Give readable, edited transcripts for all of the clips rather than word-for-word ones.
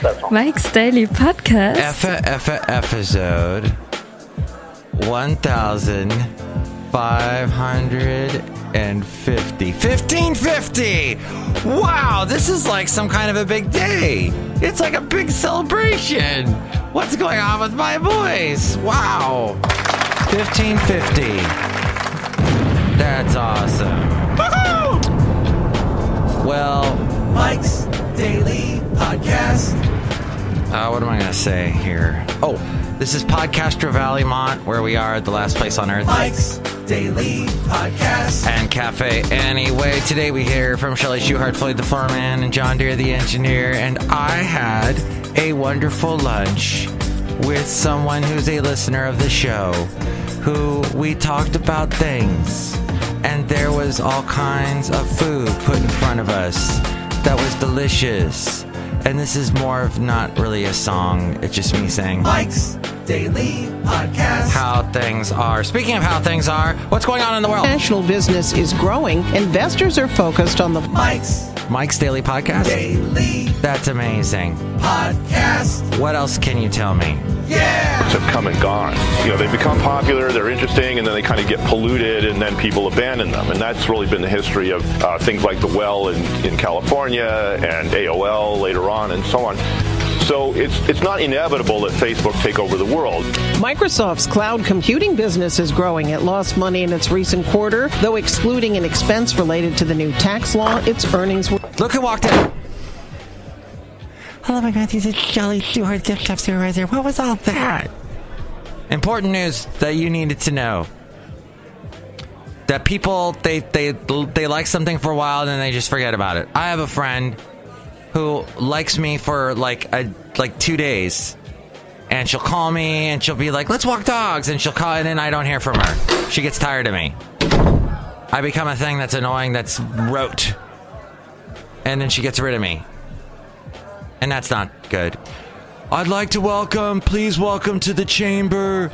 Not that song. Mike's Daily Podcast. Episode 1550. Wow, this is like some kind of a big day. It's like a big celebration. What's going on with my voice? Wow. 1550. That's awesome. Woohoo! Well, Mike's Daily Podcast. What am I going to say here? Oh, this is Podcaster Valley Mont, where we are at the last place on earth. Mike's Daily Podcast. And Cafe Anyway. Today we hear from Chely Shoehart, Floyd the Floorman, and John Deere the engineer. And I had a wonderful lunch with someone who's a listener of the show, who we talked about things. And there was all kinds of food put in front of us that was delicious. And this is more of not really a song. It's just me saying Mike's Daily Podcast. How things are. Speaking of how things are, what's going on in the world? National business is growing. Investors are focused on the Mike's Daily Podcast? Daily That's amazing. Podcast. What else can you tell me? Yeah! Have come and gone. You know, they become popular, they're interesting, and then they kind of get polluted, and then people abandon them. And that's really been the history of things like the well in California and AOL later on and so on. So it's not inevitable that Facebook take over the world. Microsoft's cloud computing business is growing. It lost money in its recent quarter, though excluding an expense related to the new tax law, its earnings were... Look who walked in. Hello, my God, this is Chely Shoehart, gift shop supervisor. What was all that? Important news that you needed to know. That people, they like something for a while and then they just forget about it. I have a friend who likes me for like 2 days. And she'll call me and she'll be like, let's walk dogs. And she'll call and then I don't hear from her. She gets tired of me. I become a thing that's annoying, that's rote. And then she gets rid of me. And that's not good. I'd like to please welcome to the chamber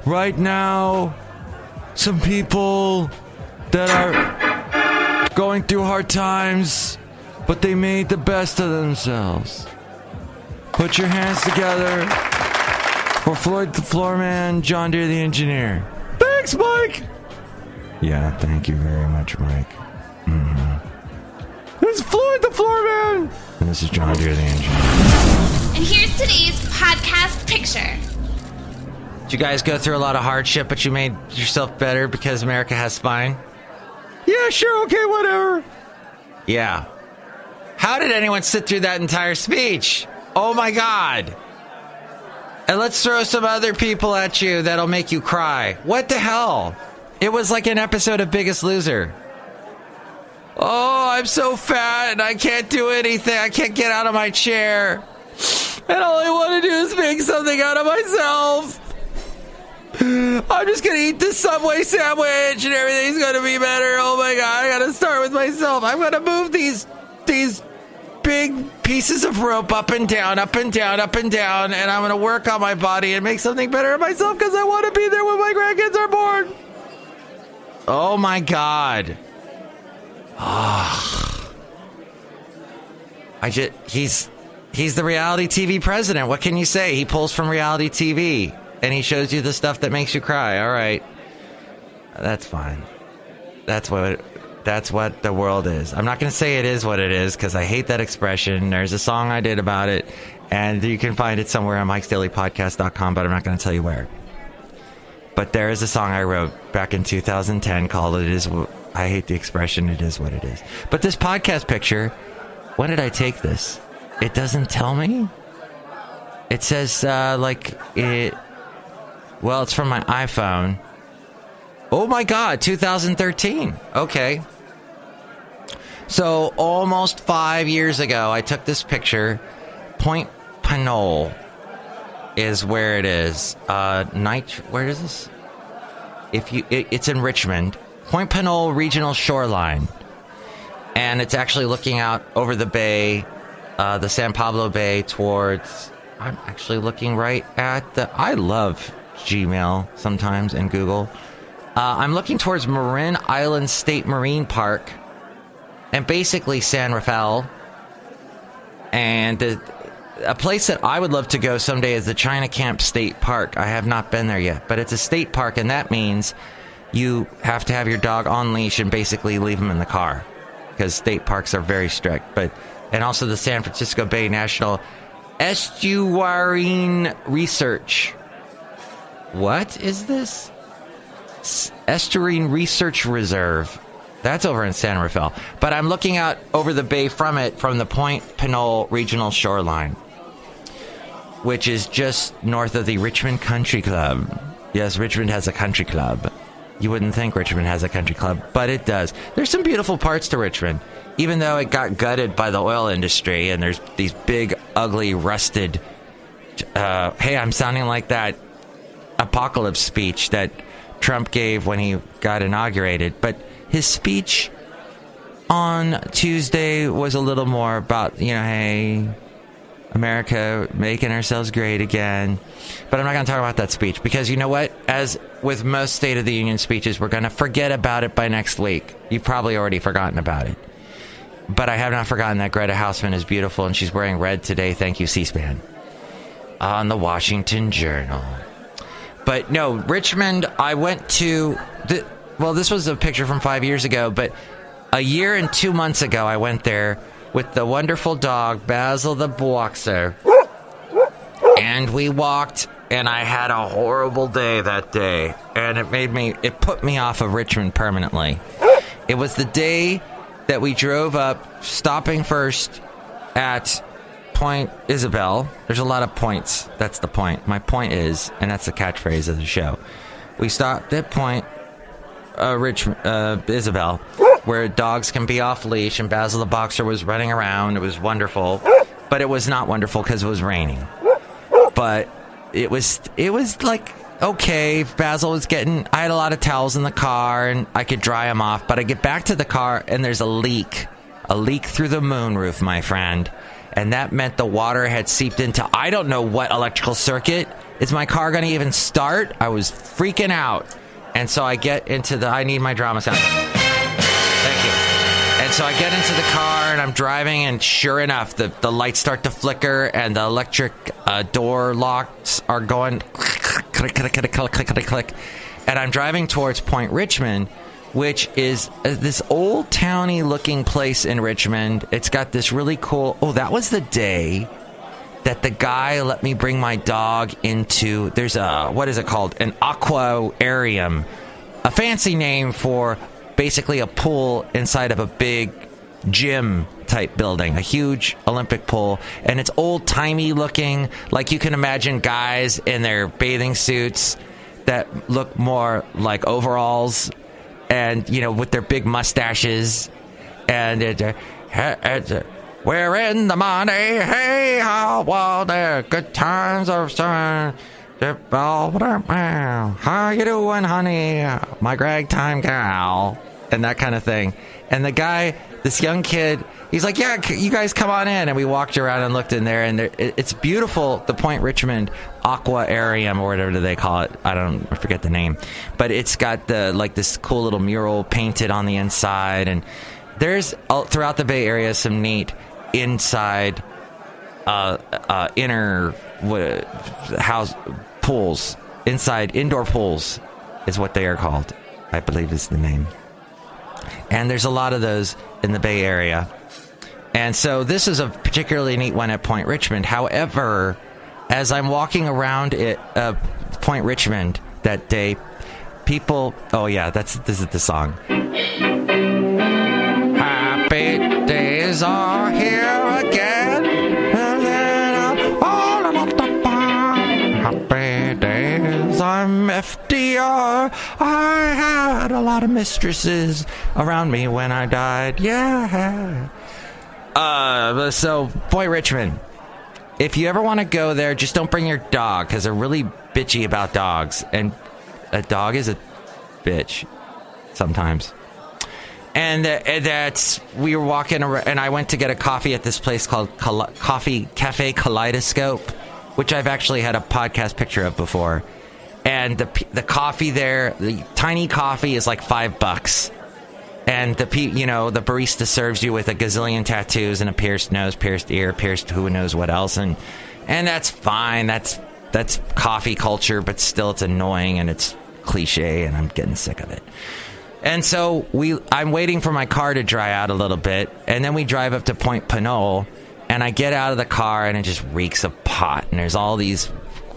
right now some people that are going through hard times, but they made the best of themselves. Put your hands together for Floyd the Floorman, John Deere the engineer. Thanks, Mike! Yeah, thank you very much, Mike. This is Floyd the Floorman! And this is John Deere the engineer. And here's today's podcast picture. Did you guys go through a lot of hardship, but you made yourself better because America has spine? Yeah, sure, okay, whatever. Yeah. How did anyone sit through that entire speech? Oh my God. And let's throw some other people at you that'll make you cry. What the hell? It was like an episode of Biggest Loser. Oh, I'm so fat and I can't do anything. I can't get out of my chair. And all I want to do is make something out of myself. I'm just going to eat this Subway sandwich and everything's going to be better. Oh my God, I got to start with myself. I'm going to move these big pieces of rope up and down, up and down, up and down. And I'm going to work on my body and make something better of myself because I want to be there when my grandkids are born. Oh my God. He's the reality TV president. What can you say? He pulls from reality TV and he shows you the stuff that makes you cry. All right. That's fine. That's what the world is. I'm not going to say it is what it is because I hate that expression. There's a song I did about it and you can find it somewhere on MIKEs-DAILY-PODCAST.com, but I'm not going to tell you where. But there is a song I wrote back in 2010 called I hate the expression, it is what it is. But this podcast picture, when did I take this? It doesn't tell me. It says, it's from my iPhone. Oh my God, 2013. Okay. So almost 5 years ago, I took this picture. Point Pinole is where it is. Where is this? It's in Richmond. Point Pinole Regional Shoreline. And it's actually looking out over the bay, the San Pablo Bay towards... I'm actually looking right at I love Gmail sometimes and Google. I'm looking towards Marin Island State Marine Park and basically San Rafael. And a place that I would love to go someday is the China Camp State Park. I have not been there yet, but it's a state park, and that means you have to have your dog on leash and basically leave him in the car, because state parks are very strict. And also the San Francisco Bay National Estuarine Research. What is this? Estuarine Research Reserve. That's over in San Rafael. But I'm looking out over the bay from it, from the Point Pinole Regional Shoreline, which is just north of the Richmond Country Club. Yes, Richmond has a country club. You wouldn't think Richmond has a country club, but it does. There's some beautiful parts to Richmond, even though it got gutted by the oil industry, and there's these big, ugly, rusted... hey, I'm sounding like that apocalypse speech that Trump gave when he got inaugurated, but his speech on Tuesday was a little more about, hey, America making ourselves great again. But I'm not going to talk about that speech, because you know what? As with most State of the Union speeches, we're going to forget about it by next week. You've probably already forgotten about it. But I have not forgotten that Greta Hausman is beautiful, and she's wearing red today. Thank you, C-SPAN. On the Washington Journal. But no, Richmond, I went to... Well, this was a picture from 5 years ago, but a year and 2 months ago, I went there with the wonderful dog, Basil the Boxer. And we walked, and I had a horrible day that day. And it put me off of Richmond permanently. It was the day that we drove up, stopping first at Point Isabel. There's a lot of points. That's the point. My point is, and that's the catchphrase of the show. We stopped at Point Isabel, where dogs can be off leash, and Basil the Boxer was running around. It was wonderful, but it was not wonderful because it was raining. But it was like, okay, Basil was I had a lot of towels in the car, and I could dry them off, but I get back to the car, and there's a leak through the moonroof, my friend, and that meant the water had seeped into, I don't know what electrical circuit. Is my car going to even start? I was freaking out. And so I get into I need my drama sound. Thank you. And so I get into the car, and I'm driving, and sure enough, the lights start to flicker, and the electric door locks are going click, click, click, click, click, click, click. And I'm driving towards Point Richmond, which is this old towny looking place in Richmond. It's got this really cool... Oh, that was the day that the guy let me bring my dog into... There's what is it called? An aquarium. A fancy name for basically a pool inside of a big gym type building. A huge Olympic pool. And it's old-timey looking. Like you can imagine guys in their bathing suits that look more like overalls. And, with their big mustaches. And we're in the money, hey, how well there, good times are starting. How you doing, honey? My ragtime gal. And that kind of thing. And the guy, this young kid, he's like, yeah, you guys come on in. And we walked around and looked in there, and it's beautiful, the Point Richmond Aquarium, or whatever they call it. I forget the name. But it's got this cool little mural painted on the inside. And there's, throughout the Bay Area, some neat inside inner house pools. Inside indoor pools is what they are called, I believe is the name. And there's a lot of those in the Bay Area. And so this is a particularly neat one at Point Richmond. However, as I'm walking around at Point Richmond that day, people... Oh yeah, this is the song. Happy days are here again. Happy days, I'm FDR. I had a lot of mistresses around me when I died. Yeah. So, Point Richmond. If you ever want to go there, just don't bring your dog, because they're really bitchy about dogs. And a dog is a bitch sometimes. And we were walking around, and I went to get a coffee at this place called Cafe Kaleidoscope, which I've actually had a podcast picture of before. And the coffee there, the tiny coffee is like $5. And the barista serves you with a gazillion tattoos and a pierced nose, pierced ear, pierced who knows what else, and that's fine. That's coffee culture, but still it's annoying and it's cliche, and I'm getting sick of it. And so I'm waiting for my car to dry out a little bit, and then we drive up to Point Pinole, and I get out of the car, and it just reeks of pot, and there's all these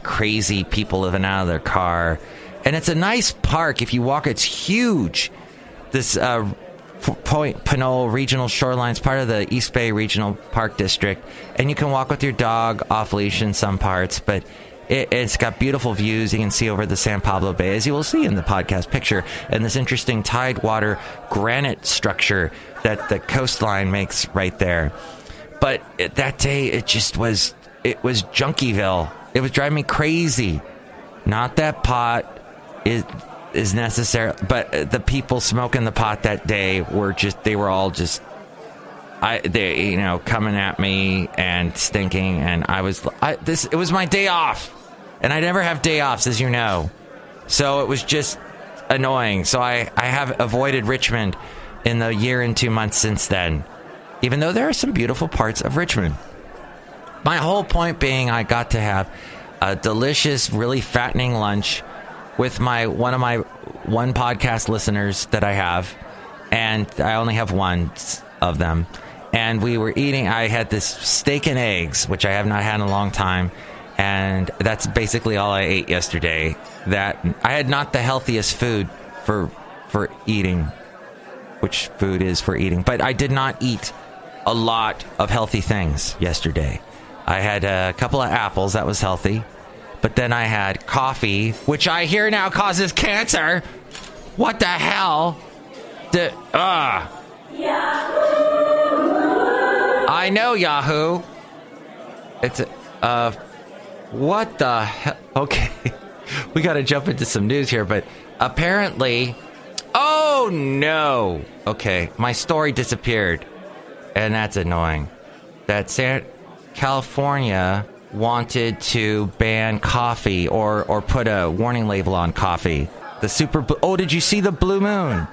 crazy people living out of their car, and it's a nice park. If you walk, it's huge. This Point Pinole Regional Shoreline is part of the East Bay Regional Park District, and you can walk with your dog off leash in some parts, but it's got beautiful views. You can see over the San Pablo Bay, as you will see in the podcast picture, and this interesting tidewater granite structure that the coastline makes right there. But that day, it was Junkieville. It was driving me crazy. Not that pot is necessary, but the people smoking the pot that day they were all coming at me and stinking, and it was my day off, and I never have day offs, as you know, so it was just annoying. So I have avoided Richmond in the year and 2 months since then, even though there are some beautiful parts of Richmond. My whole point being, I got to have a delicious, really fattening lunch with one of my podcast listeners that I have, and I only have one of them. And we were eating. I had this steak and eggs, which I have not had in a long time, and that's basically all I ate yesterday. That I had not the healthiest food for eating, which food is for eating, but I did not eat a lot of healthy things yesterday. I had a couple of apples. That was healthy. But then I had coffee, which I hear now causes cancer. What the hell? I know Yahoo. It's what the hell? Okay, we got to jump into some news here, but apparently, oh no. Okay, my story disappeared, and that's annoying. That California wanted to ban coffee or put a warning label on coffee. Did you see the blue moon?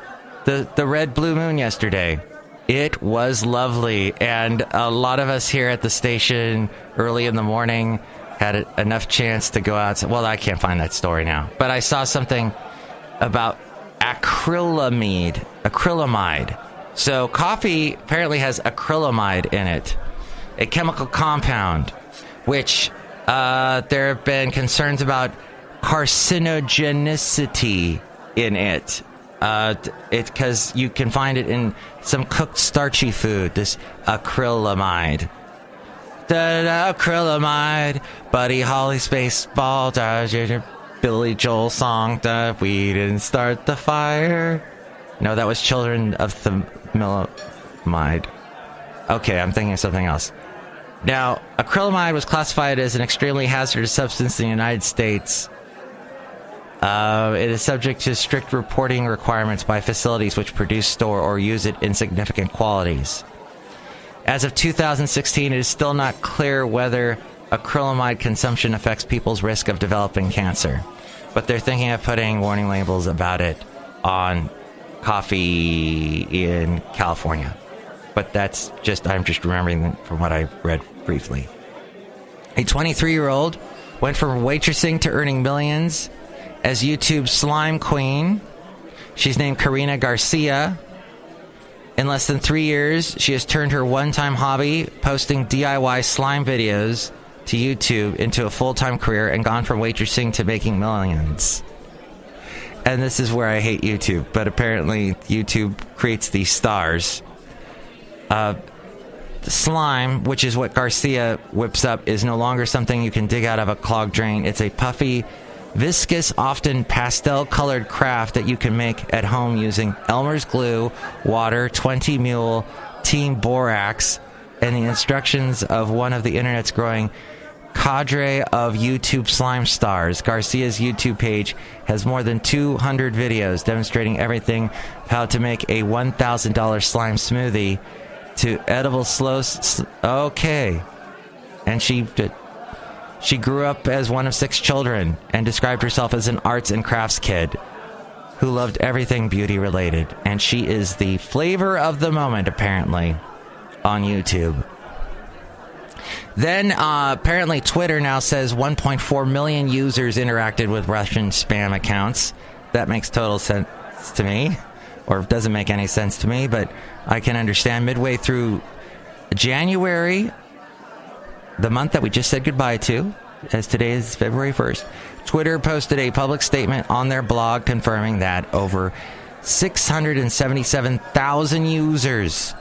The red blue moon yesterday? It was lovely, and a lot of us here at the station early in the morning had enough chance to go out. Well, I can't find that story now, but I saw something about acrylamide. So coffee apparently has acrylamide in it, a chemical compound, which there have been concerns about carcinogenicity in it. Because you can find it in some cooked starchy food, this acrylamide. Acrylamide, Buddy Holly Spaceball, Billy Joel song, we didn't start the fire. No, that was Children of the Millamide. Okay, I'm thinking of something else. Now, acrylamide was classified as an extremely hazardous substance in the United States. It is subject to strict reporting requirements by facilities which produce, store, or use it in significant quantities. As of 2016, it is still not clear whether acrylamide consumption affects people's risk of developing cancer, but they're thinking of putting warning labels about it on coffee in California. But I'm just remembering from what I read briefly. A 23-year-old went from waitressing to earning millions as YouTube's slime queen. She's named Karina Garcia. In less than 3 years, she has turned her one-time hobby, posting DIY slime videos, to YouTube into a full-time career and gone from waitressing to making millions. And this is where I hate YouTube, but apparently YouTube creates these stars. The slime, which is what Garcia whips up, is no longer something you can dig out of a clogged drain. It's a puffy, viscous, often pastel-colored craft that you can make at home using Elmer's glue, water, 20 mule, team borax, and the instructions of one of the internet's growing cadre of YouTube slime stars. Garcia's YouTube page has more than 200 videos demonstrating everything how to make a $1,000 slime smoothie to edible okay. And she grew up as one of 6 children and described herself as an arts and crafts kid. who loved everything beauty related, and she is the flavor of the moment, apparently, on YouTube. Then, apparently, Twitter now says 1.4 million users interacted with Russian spam accounts. That makes total sense to me, or doesn't make any sense to me, but I can understand. Midway through January, the month that we just said goodbye to, as today is February 1st, Twitter posted a public statement on their blog confirming that over 677,000 users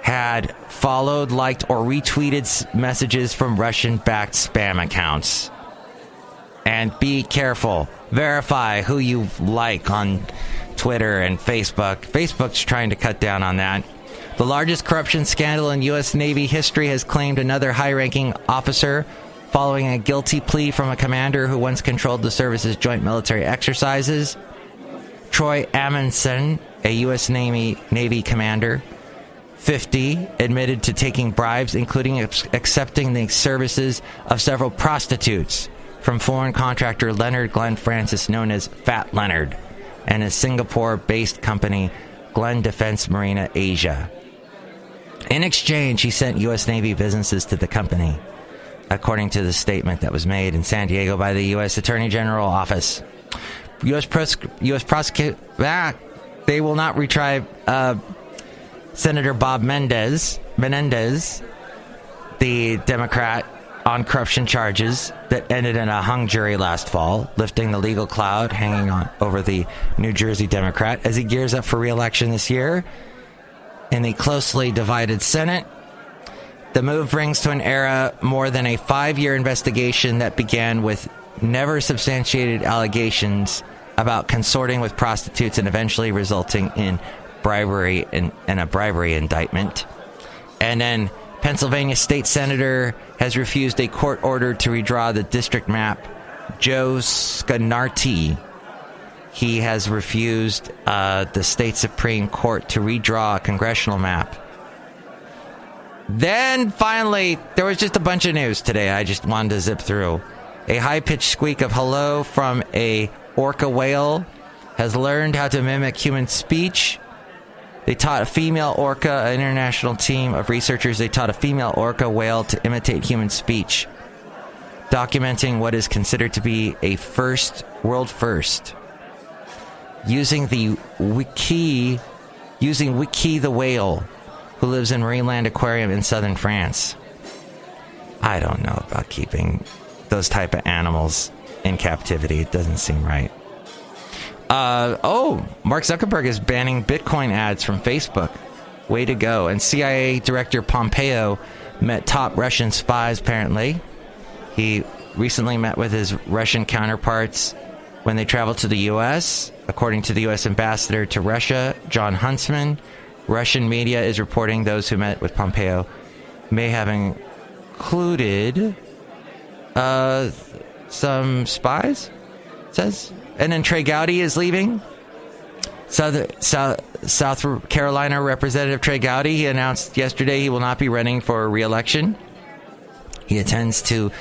had followed, liked, or retweeted messages from Russian-backed spam accounts. And be careful. Verify who you like on Twitter and Facebook. Facebook's trying to cut down on that. The largest corruption scandal in U.S. Navy history has claimed another high-ranking officer following a guilty plea from a commander who once controlled the service's joint military exercises. Troy Amundsen, a U.S. Navy commander, 50, admitted to taking bribes, including accepting the services of several prostitutes from foreign contractor Leonard Glenn Francis, known as Fat Leonard, and his Singapore-based company, Glenn Defense Marina Asia. In exchange, he sent U.S. Navy businesses to the company, according to the statement that was made in San Diego by the U.S. Attorney General Office. U.S. prosecutor, they will not retry Senator Bob Menendez, the Democrat, on corruption charges that ended in a hung jury last fall, lifting the legal cloud hanging on over the New Jersey Democrat as he gears up for re-election this year in the closely divided Senate. The move brings to an era more than a 5-year investigation that began with never substantiated allegations about consorting with prostitutes and eventually resulting in bribery and a bribery indictment. And then Pennsylvania state senator has refused a court order to redraw the district map. Joe Scanarti, he has refused the state Supreme Court to redraw a congressional map. Then finally, there was just a bunch of news today I just wanted to zip through. A high-pitched squeak of hello from a orca whale has learned how to mimic human speech. They taught a female orca, an international team of researchers, they taught a female orca whale to imitate human speech, documenting what is considered to be a world first. Using Wiki the whale, who lives in Marineland Aquarium in southern France. I don't know about keeping those type of animals in captivity. It doesn't seem right. Mark Zuckerberg is banning Bitcoin ads from Facebook. Way to go. And CIA Director Pompeo met top Russian spies, apparently. He recently met with his Russian counterparts when they traveled to the U.S. According to the U.S. ambassador to Russia, John Huntsman, Russian media is reporting those who met with Pompeo may have included some spies, it says. And then Trey Gowdy is leaving. South Carolina Representative Trey Gowdy, he announced yesterday he will not be running for re-election. He intends to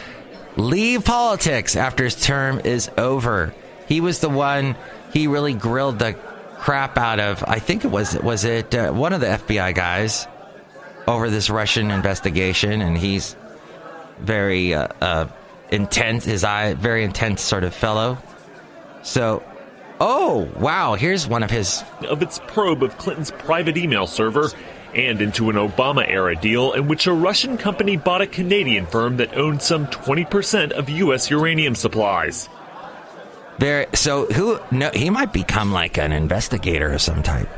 leave politics after his term is over. He was the one, he really grilled the crap out of, I think it was one of the FBI guys over this Russian investigation, and he's very intense, very intense sort of fellow. So, wow, here's one of his... of its probe of Clinton's private email server and into an Obama-era deal in which a Russian company bought a Canadian firm that owned some 20% of U.S. uranium supplies. He might become like an investigator of some type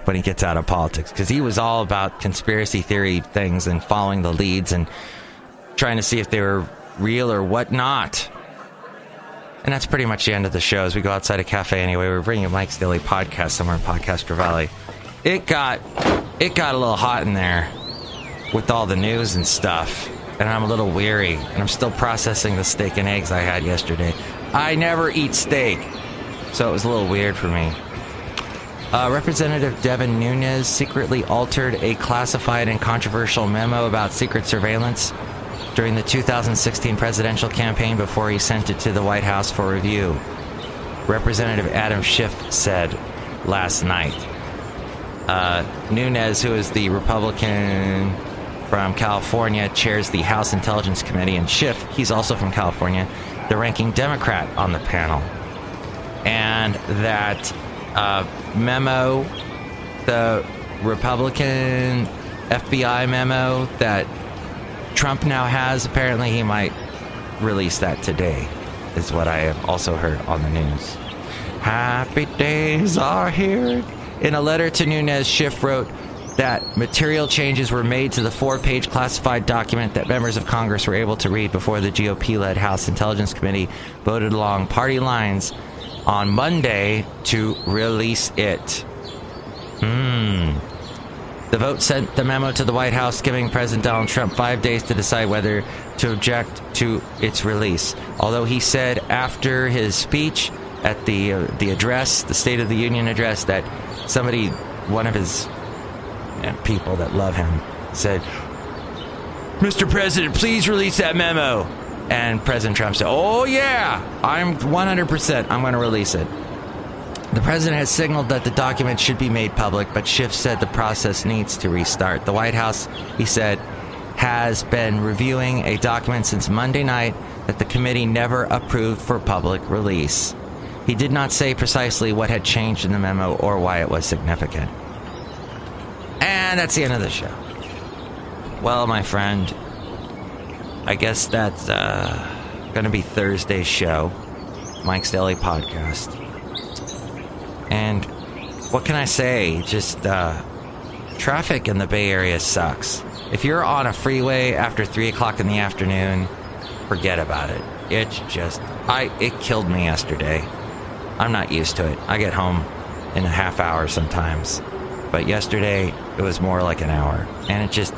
when he gets out of politics, because he was all about conspiracy theory things and following the leads and trying to see if they were real or whatnot. And that's pretty much the end of the show. As we go outside a cafe anyway, we're bringing you Mike's Daily Podcast somewhere in Podcaster Valley. It got a little hot in there with all the news and stuff, and I'm a little weary, and I'm still processing the steak and eggs I had yesterday. I never eat steak, so it was a little weird for me. Representative Devin Nunes secretly altered a classified and controversial memo about secret surveillance during the 2016 presidential campaign before he sent it to the White House for review. Representative Adam Schiff said last night. Nunes, who is the Republican from California, chairs the House Intelligence Committee, and Schiff, he's also from California, the ranking Democrat on the panel. And that memo, the Republican FBI memo that Trump now has, apparently he might release that today, is what I have also heard on the news. Happy days are here. In a letter to Nunes, Schiff wrote that material changes were made to the 4-page classified document that members of Congress were able to read before the GOP-led House Intelligence Committee voted along party lines on Monday to release it. The vote sent the memo to the White House, giving President Donald Trump 5 days to decide whether to object to its release. Although he said after his speech at the address, the State of the Union address, that somebody, one of his people that love him, said, "Mr. President, please release that memo." And President Trump said, "Oh yeah, I'm 100%, I'm going to release it." The president has signaled that the document should be made public, but Schiff said the process needs to restart. The White House, he said, has been reviewing a document since Monday night that the committee never approved for public release. He did not say precisely what had changed in the memo or why it was significant. And that's the end of the show. Well, my friend, I guess that's going to be Thursday's show, Mike's Daily Podcast. And what can I say? Just traffic in the Bay Area sucks. If you're on a freeway after 3 o'clock in the afternoon, forget about it. It's just, it killed me yesterday. I'm not used to it. I get home in a half hour sometimes. But yesterday, it was more like an hour. And it just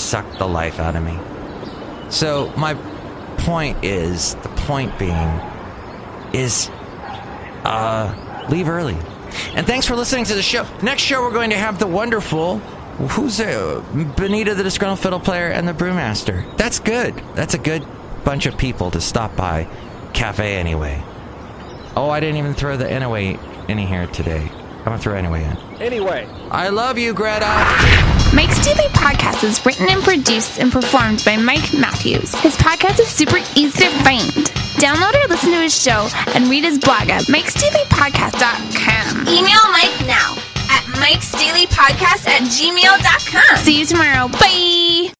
sucked the life out of me. So my point is, the point being, is leave early. And thanks for listening to the show. Next show, we're going to have the wonderful, Benita, the Disgruntled Fiddle Player, and the Brewmaster. That's good. That's a good bunch of people to stop by Cafe Anyway. Oh, I didn't even throw the Anyway in here today. I'm going to throw Anyway in. Anyway. I love you, Greta. Mike's Daily Podcast is written and produced and performed by Mike Matthews. His podcast is super easy to find. Download or listen to his show and read his blog at MIKEs-DAILY-PODCAST.com. Email Mike now at MIKEs-DAILY-PODCAST@gmail.com. See you tomorrow. Bye.